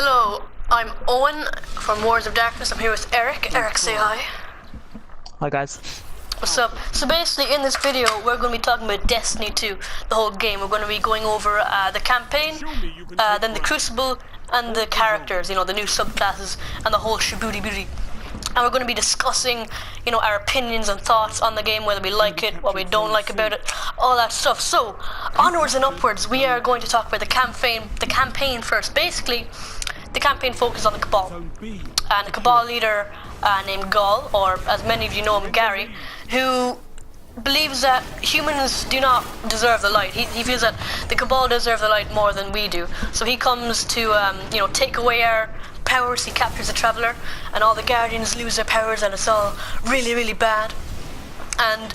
Hello, I'm Owen from Wars of Darkness. I'm here with Eric. Eric, say hi. Hi guys. What's up? So basically in this video we're going to be talking about Destiny 2, the whole game. We're going to be going over the campaign, then the Crucible, and the characters, you know, the new subclasses, and the whole shabooty booty. And we're going to be discussing, you know, our opinions and thoughts on the game, whether we like it, what we don't like about it, all that stuff. So, onwards and upwards, we are going to talk about the campaign first. Basically, the campaign focuses on the Cabal, and a Cabal leader named Gaul, or as many of you know him, Gary, who believes that humans do not deserve the light. He feels that the Cabal deserve the light more than we do. So he comes to, you know, take away our powers. He captures the Traveler, and all the Guardians lose their powers, and it's all really, really bad. And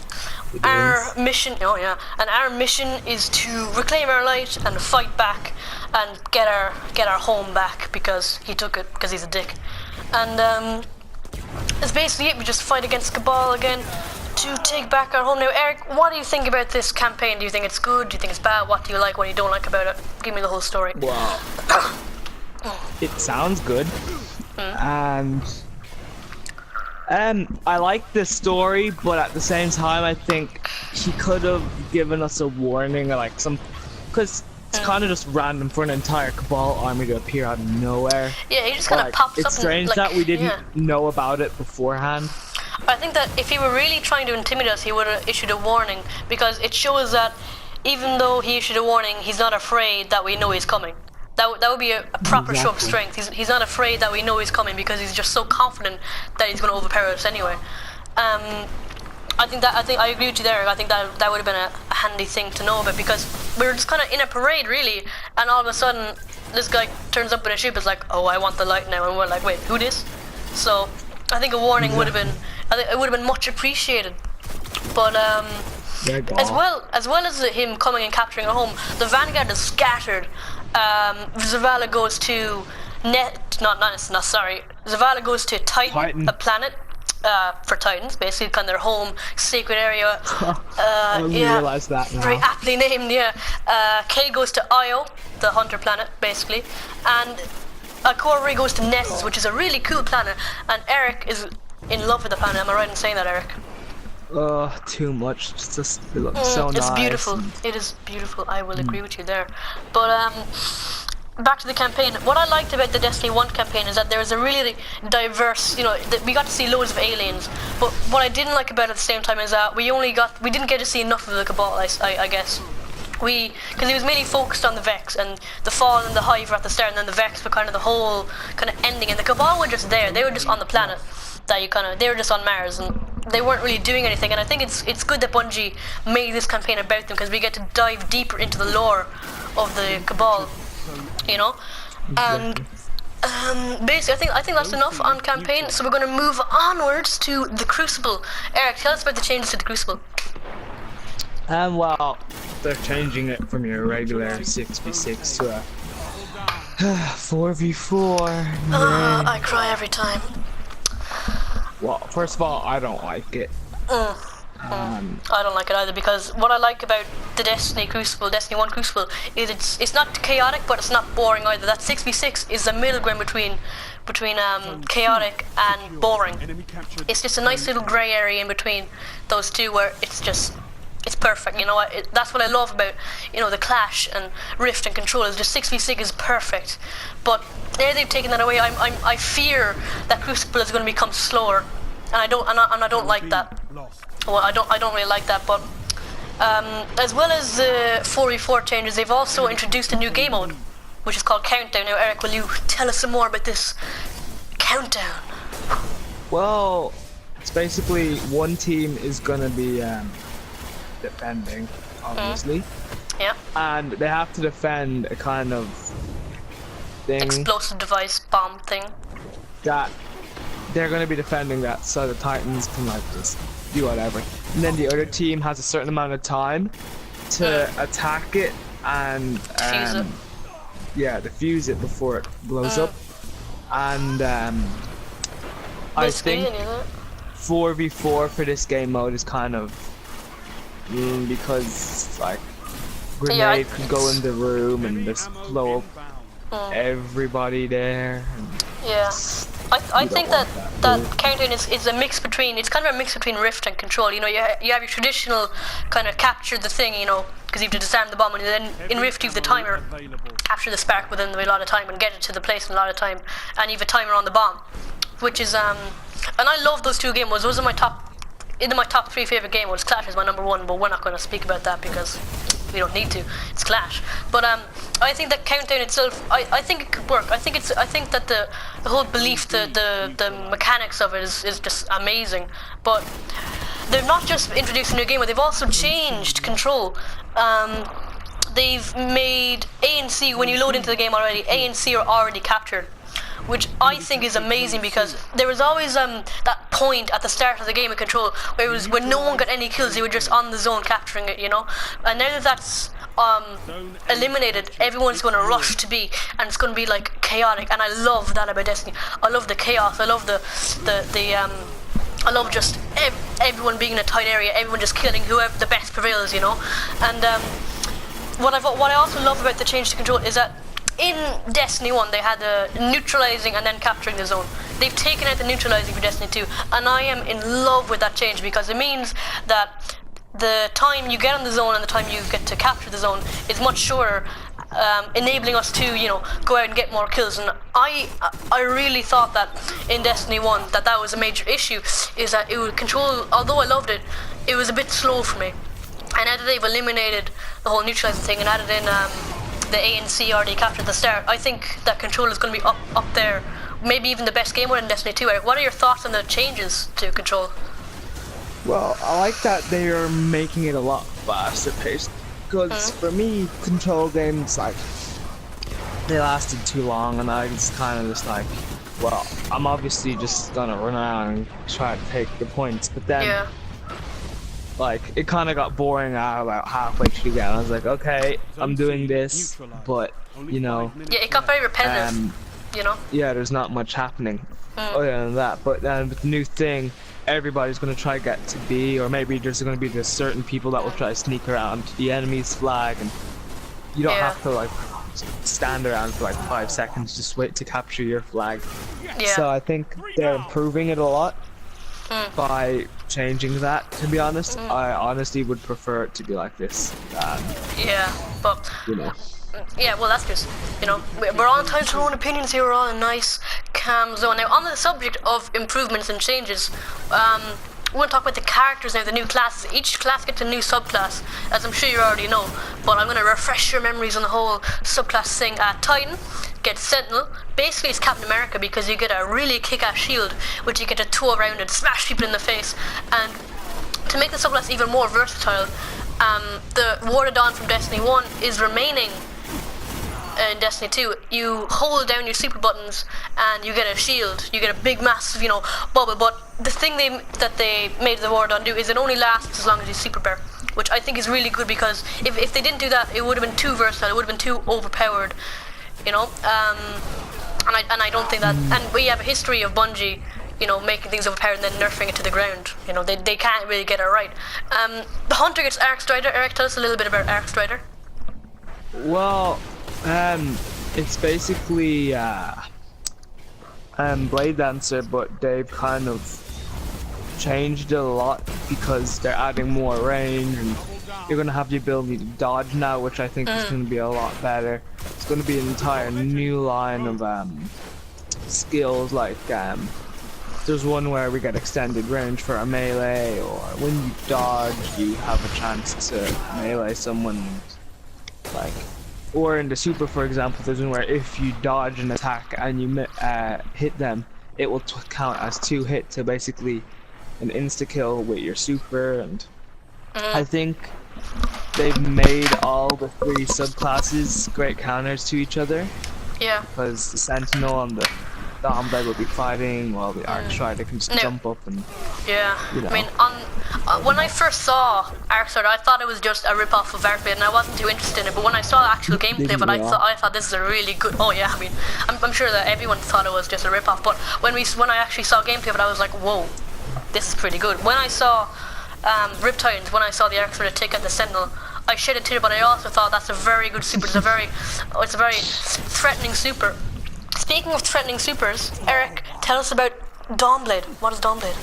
our mission, is to reclaim our light and fight back and get our home back, because he took it because he's a dick. And that's basically it. We just fight against Cabal again to take back our home. Now, Eric, what do you think about this campaign? Do you think it's good? Do you think it's bad? What do you like? What do you don't like about it? Give me the whole story. Wow. It sounds good. I like the story, but at the same time, I think he could have given us a warning, or like some, because it's kind of just random for an entire Cabal army to appear out of nowhere. Yeah, he just kind of pops up. It's strange that we didn't know about it beforehand. I think that if he were really trying to intimidate us, he would have issued a warning, because it shows that even though he issued a warning, he's not afraid that we know he's coming. That would be a proper show of strength. He's not afraid that we know he's coming, because he's just so confident that he's going to overpower us anyway. I agree with you there. I think that would have been a handy thing to know about, because we were just kind of in a parade really, and all of a sudden this guy turns up in a ship. It's like, oh, I want the light now, and we're like, wait, who this? So I think a warning would have been, it would have been much appreciated. But as well as him coming and capturing our home, the Vanguard is scattered. Zavala goes to Zavala goes to Titan, a planet for Titans, basically kind of their home sacred area. I didn't realize that now. Very aptly named, yeah. Kay goes to Io, the hunter planet, basically, and Corey goes to Nessus, which is a really cool planet, and Eric is in love with the planet. Am I right in saying that, Eric? Too much. It's just, it looks so nice. It's beautiful. It is beautiful. I will agree with you there. But back to the campaign. What I liked about the Destiny 1 campaign is that there was a really diverse, you know, we got to see loads of aliens. But what I didn't like about it at the same time is that we didn't get to see enough of the Cabal, I guess. Because it was mainly focused on the Vex, and the Fall and the Hive were at the start, and then the Vex were kind of the whole kind of ending, and the Cabal were just there. They were just on the planet they were just on Mars, and they weren't really doing anything. And I think it's good that Bungie made this campaign about them, because we get to dive deeper into the lore of the Cabal, you know. And basically, I think that's enough on campaign. So we're going to move onwards to the Crucible. Eric, tell us about the changes to the Crucible. Well, they're changing it from your regular 6v6 to a 4v4. I cry every time. Well, first of all, I don't like it. I don't like it either, because what I like about the Destiny 1 Crucible, is it's not chaotic, but it's not boring either. That 6v6 is the middle ground between chaotic and boring. It's just a nice little grey area in between those two, where it's perfect. You know, that's what I love about, you know, the Clash and Rift and Control, is just 6v6 is perfect. But now they've taken that away. I fear that Crucible is going to become slower, and I don't like that. Well, I don't really like that. But as well as the 4v4 changes, they've also introduced a new game mode, which is called Countdown. Now, Eric, will you tell us some more about this Countdown? Well, it's basically one team is gonna be defending, obviously. Yeah. And they have to defend a kind of thing. Explosive device bomb thing. That they're going to be defending that, so the Titans can like just do whatever. And then the other team has a certain amount of time to attack it and defuse it. Yeah, defuse it before it blows up. And I think 4v4 for this game mode is kind of because like grenade could go in the room and just blow up everybody there. Yeah. I think that that Countdown is a mix between, it's kind of a mix between Rift and Control. You know, you have your traditional kind of capture the thing, you know, because you have to disarm the bomb, and then in Rift you have the timer, capture the spark within a lot of time and get it to the place in a lot of time, and you have a timer on the bomb, which is, and I love those two game modes. Those are my top 3 favorite game modes. Clash is my number 1, but we're not going to speak about that because we don't need to. It's Clash. But I think that Countdown itself, I think it could work. I think that the whole belief, the mechanics of it is just amazing. But they've not just introduced a new game, but they've also changed Control. They've made A and C, when you load into the game already, A and C are already captured, which I think is amazing, because there was always that point at the start of the game in Control where it was when no one got any kills, they were just on the zone capturing it, you know. And now that that's eliminated, everyone's going to rush to B, and it's going to be like chaotic. And I love that about Destiny. I love the chaos. I love I love just everyone being in a tight area, everyone just killing whoever the best prevails, you know. And what I also love about the change to Control is that in Destiny 1 they had the neutralizing and then capturing the zone. They've taken out the neutralizing for Destiny 2, and I am in love with that change, because it means that the time you get on the zone and the time you get to capture the zone is much shorter, enabling us to, you know, go out and get more kills. And I really thought that in Destiny 1 that was a major issue, is that it would Control, although I loved it, it was a bit slow for me. And now that they've eliminated the whole neutralizing thing and added in the A and C already captured at the start, I think that Control is going to be up there, maybe even the best game mode in Destiny 2. Eric, what are your thoughts on the changes to Control? Well, I like that they are making it a lot faster paced, because for me, Control games, like, they lasted too long, and I was kind of just like, well, I'm obviously just gonna run around and try to take the points, but then like, it kind of got boring about halfway through the game. I was like, okay, I'm doing this, but, you know, yeah, it got very repetitive, you know. Yeah, there's not much happening other than that. But then with the new thing, everybody's going to try to get to B, or maybe there's going to be just certain people that will try to sneak around to the enemy's flag, and you don't have to like stand around for like 5 seconds, just wait to capture your flag. So I think they're improving it a lot by changing that, to be honest. I honestly would prefer it to be like this. But you know. Yeah, well, that's just, you know, we're all entitled to our own opinions here. We're all in a nice, calm zone. Now, on the subject of improvements and changes, we're going to talk about the characters now, the new classes. Each class gets a new subclass, as I'm sure you already know, but I'm going to refresh your memories on the whole subclass thing. Titan gets Sentinel. Basically, it's Captain America, because you get a really kick-ass shield, which you get to tow around and smash people in the face. And to make the subclass even more versatile, the W.O.D from Destiny 1 is remaining in Destiny 2. You hold down your super buttons and you get a shield. You get a big, massive, you know, bubble. But the thing that they made the W.O.D do is it only lasts as long as you super bear, which I think is really good, because if they didn't do that, it would have been too versatile. It would have been too overpowered, you know. And I don't think that. And we have a history of Bungie, you know, making things overpowered and then nerfing it to the ground. You know, they can't really get it right. The Hunter gets Arc Strider. Eric, tell us a little bit about Arc Strider. Well, it's basically Blade Dancer, but they've kind of changed it a lot, because they're adding more range, and you're gonna have the ability to dodge now, which I think is gonna be a lot better. It's gonna be an entire new line of skills, like there's one where we get extended range for a melee, or when you dodge, you have a chance to melee someone, like. Or in the super, for example, there's one where if you dodge an attack and you hit them, it will count as 2 hits, so basically an insta-kill with your super. And I think they've made all the 3 subclasses great counters to each other. Yeah. Because the Sentinel and the Blade will be fighting, while the Arc Strider can just jump up and... Yeah, you know. I mean, when I first saw Arc Strider, I thought it was just a rip-off of Arc Blade, and I wasn't too interested in it. But when I saw the actual gameplay of it, I thought this is a really good... Oh yeah, I mean, I'm sure that everyone thought it was just a rip-off, but when I actually saw gameplay of it, I was like, whoa, this is pretty good. When I saw Riptides, when I saw the Arc Strider take out the Sentinel, I shed a tear, but I also thought that's a very good super. It's a very threatening super. Speaking of threatening supers, Eric, tell us about Dawnblade. What is Dawnblade?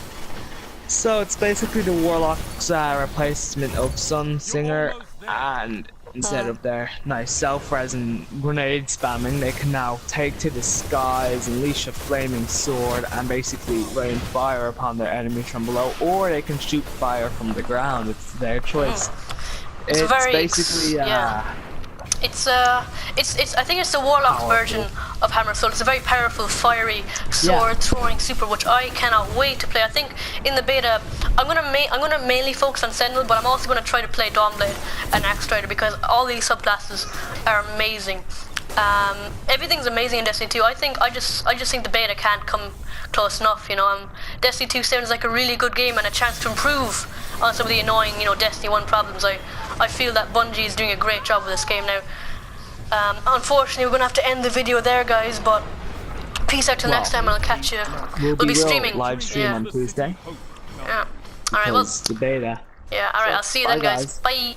So it's basically the Warlock's replacement of Sunsinger, and instead of their nice self-res and grenade spamming, they can now take to the skies, unleash a flaming sword, and basically rain fire upon their enemies from below, or they can shoot fire from the ground. It's their choice. It's basically It's I think it's the Warlock's version of Hammer Soul. It's a very powerful, fiery sword-throwing super, which I cannot wait to play. I think in the beta, I'm gonna mainly focus on Sentinel, but I'm also gonna try to play Dawnblade and Axe Strider because all these subclasses are amazing. Everything's amazing in Destiny 2. I just think the beta can't come close enough. You know, Destiny 2 sounds like a really good game and a chance to improve on some of the annoying, Destiny 1 problems. I feel that Bungie is doing a great job with this game now. Unfortunately, we're gonna have to end the video there, guys. But peace out till next time, and I'll catch you. We'll be streaming. Live stream on Tuesday. Yeah. All right. Well. The beta. Yeah. All right. I'll see you then, guys. Bye.